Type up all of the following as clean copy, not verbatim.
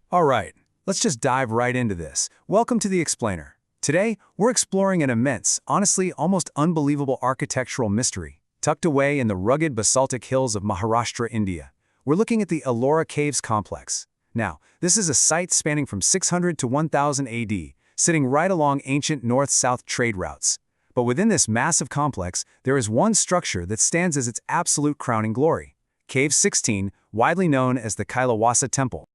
All right, let's just dive right into this. Welcome to The Explainer. Today, we're exploring an immense, honestly almost unbelievable architectural mystery, tucked away in the rugged basaltic hills of Maharashtra, India. We're looking at the Ellora Caves complex. Now, this is a site spanning from 600 to 1000 AD, sitting right along ancient north-south trade routes. But within this massive complex, there is one structure that stands as its absolute crowning glory. Cave 16, widely known as the Kailasa Temple.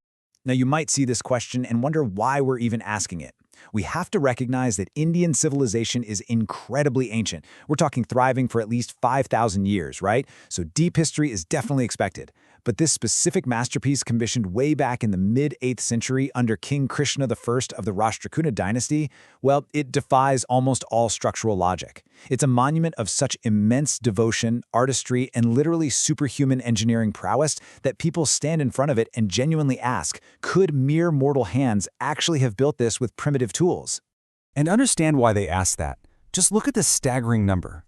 Now, you might see this question and wonder why we're even asking it. We have to recognize that Indian civilization is incredibly ancient. We're talking thriving for at least 5,000 years, right? So deep history is definitely expected. But this specific masterpiece, commissioned way back in the mid-8th century under King Krishna I of the Rashtrakuta dynasty, well, it defies almost all structural logic. It's a monument of such immense devotion, artistry, and literally superhuman engineering prowess that people stand in front of it and genuinely ask, could mere mortal hands actually have built this with primitive tools? And understand why they ask that. Just look at the staggering number.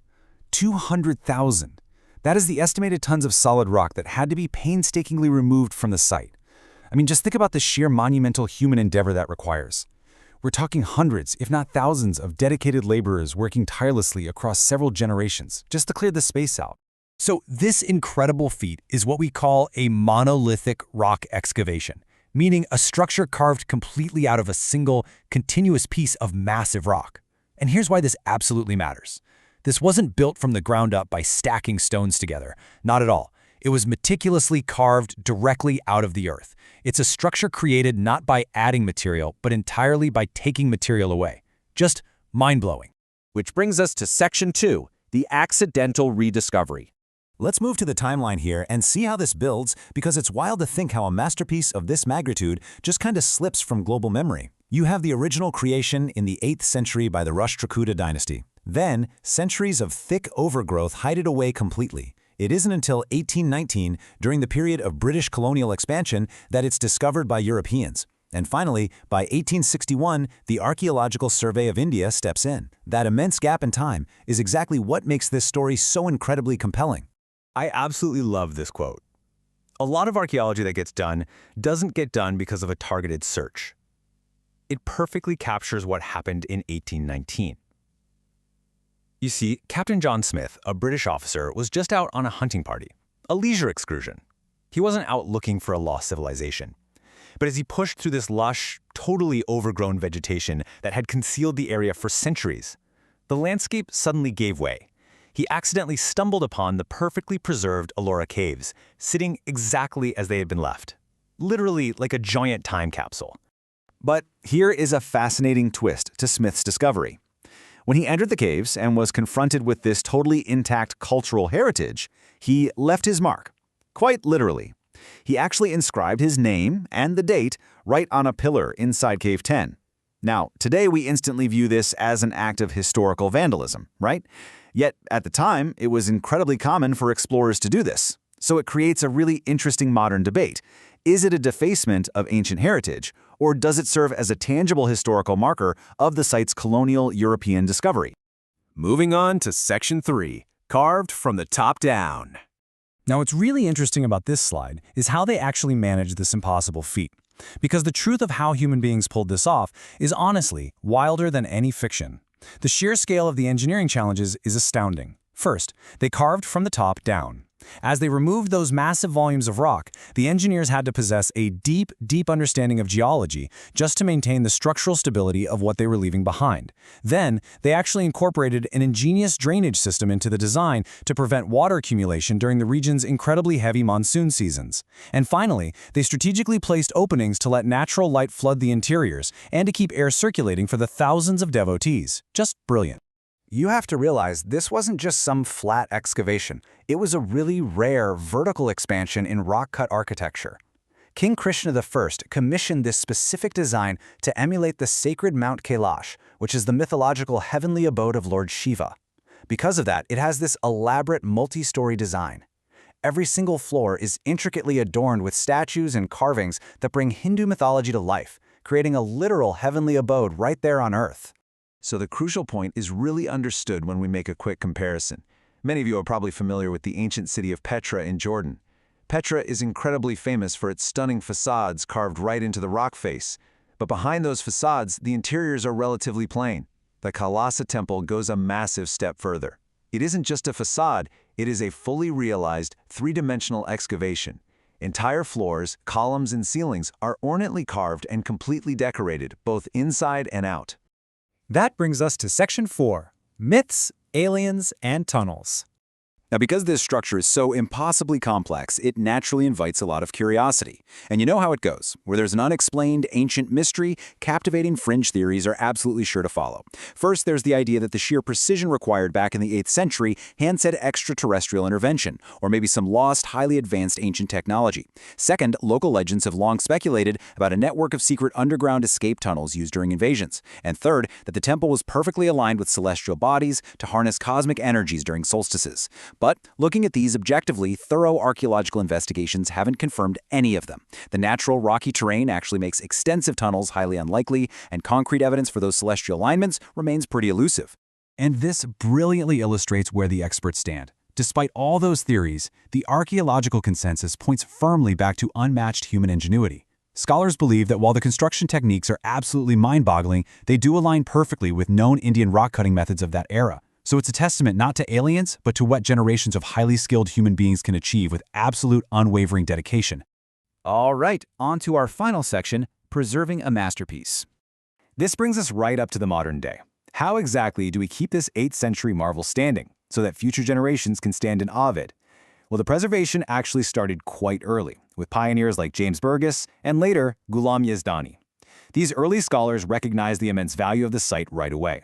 200,000. That is the estimated tons of solid rock that had to be painstakingly removed from the site. I mean, just think about the sheer monumental human endeavor that requires. We're talking hundreds, if not thousands, of dedicated laborers working tirelessly across several generations just to clear the space out. So this incredible feat is what we call a monolithic rock excavation, meaning a structure carved completely out of a single, continuous piece of massive rock. And here's why this absolutely matters. This wasn't built from the ground up by stacking stones together. Not at all. It was meticulously carved directly out of the earth. It's a structure created not by adding material, but entirely by taking material away. Just mind-blowing. Which brings us to Section 2, the accidental rediscovery. Let's move to the timeline here and see how this builds, because it's wild to think how a masterpiece of this magnitude just kind of slips from global memory. You have the original creation in the 8th century by the Rashtrakuta dynasty. Then, centuries of thick overgrowth hide it away completely. It isn't until 1819, during the period of British colonial expansion, that it's discovered by Europeans. And finally, by 1861, the Archaeological Survey of India steps in. That immense gap in time is exactly what makes this story so incredibly compelling. I absolutely love this quote. A lot of archaeology that gets done doesn't get done because of a targeted search. It perfectly captures what happened in 1819. You see, Captain John Smith, a British officer, was just out on a hunting party, a leisure excursion. He wasn't out looking for a lost civilization. But as he pushed through this lush, totally overgrown vegetation that had concealed the area for centuries, the landscape suddenly gave way. He accidentally stumbled upon the perfectly preserved Ellora Caves, sitting exactly as they had been left. Literally like a giant time capsule. But here is a fascinating twist to Smith's discovery. When he entered the caves and was confronted with this totally intact cultural heritage, he left his mark. Quite literally. He actually inscribed his name and the date right on a pillar inside Cave 10. Now, today we instantly view this as an act of historical vandalism, right? Yet, at the time, it was incredibly common for explorers to do this. So it creates a really interesting modern debate. Is it a defacement of ancient heritage, or does it serve as a tangible historical marker of the site's colonial European discovery? Moving on to Section 3, carved from the top down. Now, what's really interesting about this slide is how they actually managed this impossible feat. Because the truth of how human beings pulled this off is honestly wilder than any fiction. The sheer scale of the engineering challenges is astounding. First, they carved from the top down. As they removed those massive volumes of rock, the engineers had to possess a deep, deep understanding of geology just to maintain the structural stability of what they were leaving behind. Then, they actually incorporated an ingenious drainage system into the design to prevent water accumulation during the region's incredibly heavy monsoon seasons. And finally, they strategically placed openings to let natural light flood the interiors and to keep air circulating for the thousands of devotees. Just brilliant. You have to realize this wasn't just some flat excavation. It was a really rare vertical expansion in rock-cut architecture. King Krishna I commissioned this specific design to emulate the sacred Mount Kailash, which is the mythological heavenly abode of Lord Shiva. Because of that, it has this elaborate multi-story design. Every single floor is intricately adorned with statues and carvings that bring Hindu mythology to life, creating a literal heavenly abode right there on Earth. So the crucial point is really understood when we make a quick comparison. Many of you are probably familiar with the ancient city of Petra in Jordan. Petra is incredibly famous for its stunning facades carved right into the rock face. But behind those facades, the interiors are relatively plain. The Kailasa Temple goes a massive step further. It isn't just a facade, it is a fully realized, three-dimensional excavation. Entire floors, columns, and ceilings are ornately carved and completely decorated, both inside and out. That brings us to Section 4, Myths, Aliens, and Tunnels. Now, because this structure is so impossibly complex, it naturally invites a lot of curiosity. And you know how it goes. Where there's an unexplained ancient mystery, captivating fringe theories are absolutely sure to follow. First, there's the idea that the sheer precision required back in the 8th century hand-said extraterrestrial intervention, or maybe some lost, highly advanced ancient technology. Second, local legends have long speculated about a network of secret underground escape tunnels used during invasions. And third, that the temple was perfectly aligned with celestial bodies to harness cosmic energies during solstices. But looking at these objectively, thorough archaeological investigations haven't confirmed any of them. The natural rocky terrain actually makes extensive tunnels highly unlikely, and concrete evidence for those celestial alignments remains pretty elusive. And this brilliantly illustrates where the experts stand. Despite all those theories, the archaeological consensus points firmly back to unmatched human ingenuity. Scholars believe that while the construction techniques are absolutely mind-boggling, they do align perfectly with known Indian rock-cutting methods of that era. So it's a testament not to aliens, but to what generations of highly skilled human beings can achieve with absolute unwavering dedication. All right, on to our final section, preserving a masterpiece. This brings us right up to the modern day. How exactly do we keep this 8th century marvel standing, so that future generations can stand in awe of it? Well, the preservation actually started quite early, with pioneers like James Burgess and later Ghulam Yazdani. These early scholars recognized the immense value of the site right away.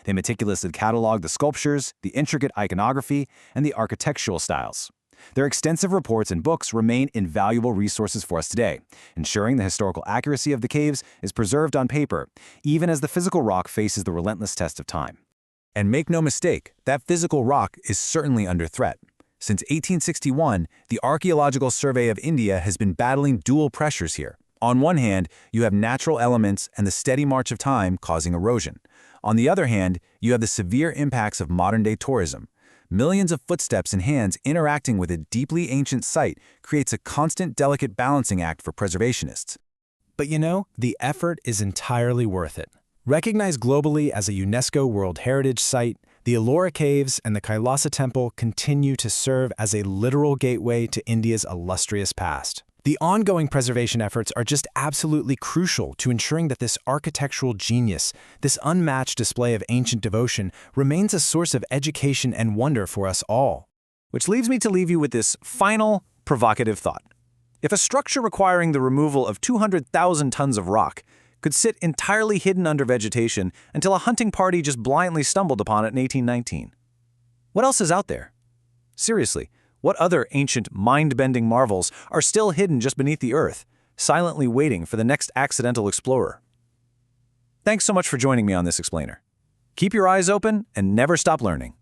They meticulously cataloged the sculptures, the intricate iconography, and the architectural styles. Their extensive reports and books remain invaluable resources for us today, ensuring the historical accuracy of the caves is preserved on paper, even as the physical rock faces the relentless test of time. And make no mistake, that physical rock is certainly under threat. Since 1861, the Archaeological Survey of India has been battling dual pressures here. On one hand, you have natural elements and the steady march of time causing erosion. On the other hand, you have the severe impacts of modern-day tourism. Millions of footsteps and hands interacting with a deeply ancient site creates a constant, delicate balancing act for preservationists. But you know, the effort is entirely worth it. Recognized globally as a UNESCO World Heritage Site, the Ellora Caves and the Kailasa Temple continue to serve as a literal gateway to India's illustrious past. The ongoing preservation efforts are just absolutely crucial to ensuring that this architectural genius, this unmatched display of ancient devotion, remains a source of education and wonder for us all. Which leaves me to leave you with this final, provocative thought. If a structure requiring the removal of 200,000 tons of rock could sit entirely hidden under vegetation until a hunting party just blindly stumbled upon it in 1819, what else is out there? Seriously. What other ancient, mind-bending marvels are still hidden just beneath the earth, silently waiting for the next accidental explorer? Thanks so much for joining me on this explainer. Keep your eyes open and never stop learning.